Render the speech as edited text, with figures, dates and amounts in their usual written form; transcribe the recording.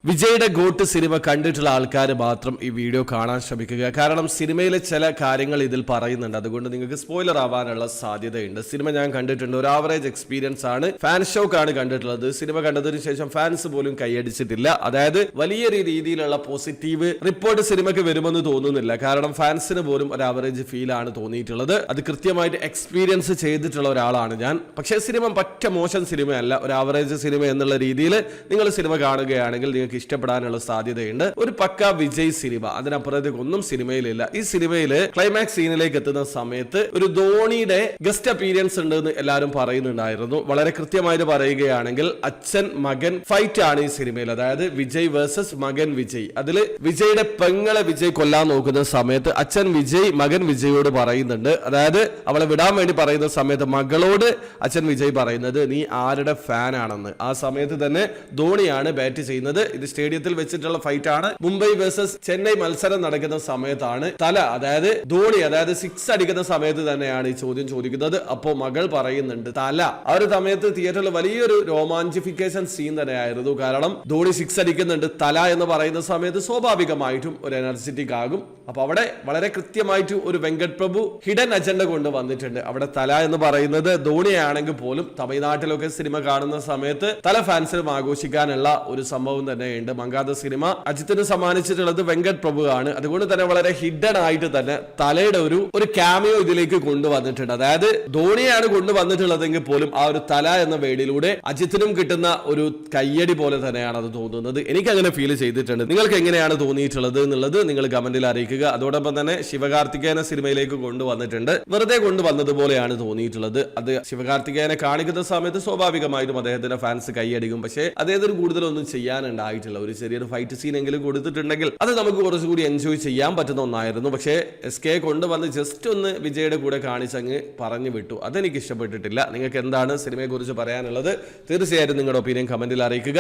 വിജയുടെ got cinema കണ്ടിട്ടുള്ള ആൾക്കാർ മാത്രം ഈ വീഡിയോ കാണാൻ ശ്രമിക്കുക. കാരണം സിനിമയിലെ ചില കാര്യങ്ങൾ ഇതിൽ പറയുന്നുണ്ട്. അതുകൊണ്ട് നിങ്ങൾക്ക് സ്പോയിലർ ആവാനുള്ള സാധ്യതയുണ്ട്. സിനിമ ഞാൻ കണ്ടിട്ടുണ്ട്, ഒരു ആവറേജ് എക്സ്പീരിയൻസ് ആണ്. ഫാൻ ഷോക്കാണ് കണ്ടിട്ടുള്ളത്. സിനിമ കണ്ടതിന് ശേഷം ഫാൻസ് പോലും കൈയടിച്ചിട്ടില്ല. അതായത് വലിയ രീതിയിലുള്ള പോസിറ്റീവ് റിപ്പോർട്ട് സിനിമയ്ക്ക് വരുമെന്ന് തോന്നുന്നില്ല. കാരണം ഫാൻസിന് പോലും ഒരു ആവറേജ് ഫീൽ ആണ് തോന്നിയിട്ടുള്ളത്. അത് കൃത്യമായിട്ട് എക്സ്പീരിയൻസ് ചെയ്തിട്ടുള്ള ഒരാളാണ് ഞാൻ. പക്ഷേ സിനിമ പറ്റ മോശം സിനിമയല്ല, ഒരു ആവറേജ് സിനിമ എന്നുള്ള രീതിയിൽ നിങ്ങൾ സിനിമ കാണുകയാണെങ്കിൽ ഇഷ്ടപ്പെടാനുള്ള സാധ്യതയുണ്ട്. ഒരു പക്ക വിജയ് സിനിമ, അതിനപ്പുറത്തേക്ക് ഒന്നും സിനിമയിലില്ല. ഈ സിനിമയില് ക്ലൈമാക്സ് സീനിലേക്ക് എത്തുന്ന സമയത്ത് ഒരു ധോണിയുടെ ഗസ്റ്റ് അപ്പീരിയൻസ് ഉണ്ടെന്ന് എല്ലാവരും പറയുന്നുണ്ടായിരുന്നു. വളരെ കൃത്യമായിട്ട് പറയുകയാണെങ്കിൽ അച്ഛൻ മകൻ ഫൈറ്റ് ആണ് ഈ സിനിമയിൽ. അതായത് വിജയ് വേഴ്സസ് മകൻ വിജയ്. അതില് വിജയുടെ പെങ്ങളെ വിജയ് കൊല്ലാൻ നോക്കുന്ന സമയത്ത് അച്ഛൻ വിജയ് മകൻ വിജയോട് പറയുന്നുണ്ട്. അതായത് അവളെ വിടാൻ വേണ്ടി പറയുന്ന സമയത്ത് മകളോട് അച്ഛൻ വിജയ് പറയുന്നത് നീ ആരുടെ ഫാൻ ആണെന്ന്. ആ സമയത്ത് തന്നെ ധോണിയാണ് ബാറ്റ് ചെയ്യുന്നത്. ഇത് സ്റ്റേഡിയത്തിൽ വെച്ചിട്ടുള്ള ഫൈറ്റ് ആണ്. മുംബൈ വേഴ്സസ് ചെന്നൈ മത്സരം നടക്കുന്ന സമയത്താണ് തല, അതായത് ധോണി, അതായത് 6 അടിക്കുന്ന സമയത്ത് തന്നെയാണ് ഈ ചോദ്യം ചോദിക്കുന്നത്. അപ്പോ മകൾ പറയുന്നുണ്ട് തല. ആ ഒരു സമയത്ത് തിയേറ്ററിൽ വലിയൊരു രോമാഞ്ചിഫിക്കേഷൻ സീൻ തന്നെയായിരുന്നു. കാരണം ധോണി 6 അടിക്കുന്നുണ്ട്, തല എന്ന് പറയുന്ന സമയത്ത് സ്വാഭാവികമായിട്ടും ഒരു എനർജറ്റിക് ആകും. അപ്പൊ അവിടെ വളരെ കൃത്യമായിട്ട് ഒരു വെങ്കട് പ്രഭു ഹിഡൻ അജണ്ട കൊണ്ട് വന്നിട്ടുണ്ട്. അവിടെ തല എന്ന് പറയുന്നത് ധോണിയാണെങ്കിൽ പോലും തമിഴ്നാട്ടിലൊക്കെ സിനിമ കാണുന്ന സമയത്ത് തല ഫാൻസിനും ആഘോഷിക്കാനുള്ള ഒരു സംഭവം തന്നെയുണ്ട്. മങ്കാത സിനിമ അജിത്തിന് സമ്മാനിച്ചിട്ടുള്ളത് വെങ്കട് പ്രഭു ആണ്. അതുകൊണ്ട് തന്നെ വളരെ ഹിഡൻ ആയിട്ട് തന്നെ തലയുടെ ഒരു ക്യാമിയോ ഇതിലേക്ക് കൊണ്ടുവന്നിട്ടുണ്ട്. അതായത് ധോണിയാണ് കൊണ്ടുവന്നിട്ടുള്ളതെങ്കിൽ പോലും ആ ഒരു തല എന്ന വേടിയിലൂടെ അജിത്തിനും കിട്ടുന്ന ഒരു കയ്യടി പോലെ തന്നെയാണ് അത് തോന്നുന്നത്. എനിക്ക് അങ്ങനെ ഫീൽ ചെയ്തിട്ടുണ്ട്. നിങ്ങൾക്ക് എങ്ങനെയാണ് തോന്നിയിട്ടുള്ളത് എന്നുള്ളത് നിങ്ങൾ കമന്റിൽ അറിയിക്കുക. അതോടൊപ്പം തന്നെ ശിവകാർത്തികേയനെ സിനിമയിലേക്ക് കൊണ്ടുവന്നിട്ടുണ്ട്. വെറുതെ കൊണ്ടുവന്നതുപോലെയാണ് തോന്നിയിട്ടുള്ളത്. അത് ശിവകാർത്തികേയനെ കാണിക്കുന്ന സമയത്ത് സ്വാഭാവികമായിട്ടും അദ്ദേഹത്തിന്റെ ഫാൻസ് കൈയടിക്കും. പക്ഷേ അദ്ദേഹത്തിന് കൂടുതലൊന്നും ചെയ്യാനുണ്ടായിട്ടില്ല. ഒരു ചെറിയൊരു ഫൈറ്റ് സീൻ എങ്കിലും കൊടുത്തിട്ടുണ്ടെങ്കിൽ അത് നമുക്ക് കുറച്ചുകൂടി എൻജോയ് ചെയ്യാൻ പറ്റുന്ന ഒന്നായിരുന്നു. പക്ഷേ SK കൊണ്ടുവന്ന് ജസ്റ്റ് ഒന്ന് വിജയുടെ കൂടെ കാണിച്ചങ്ങ് പറഞ്ഞു വിട്ടു. അതെനിക്ക് ഇഷ്ടപ്പെട്ടിട്ടില്ല. നിങ്ങൾക്ക് എന്താണ് സിനിമയെ കുറിച്ച് പറയാനുള്ളത്? തീർച്ചയായിട്ടും നിങ്ങളുടെ ഒപ്പീനിയൻ കമന്റിൽ അറിയിക്കുക.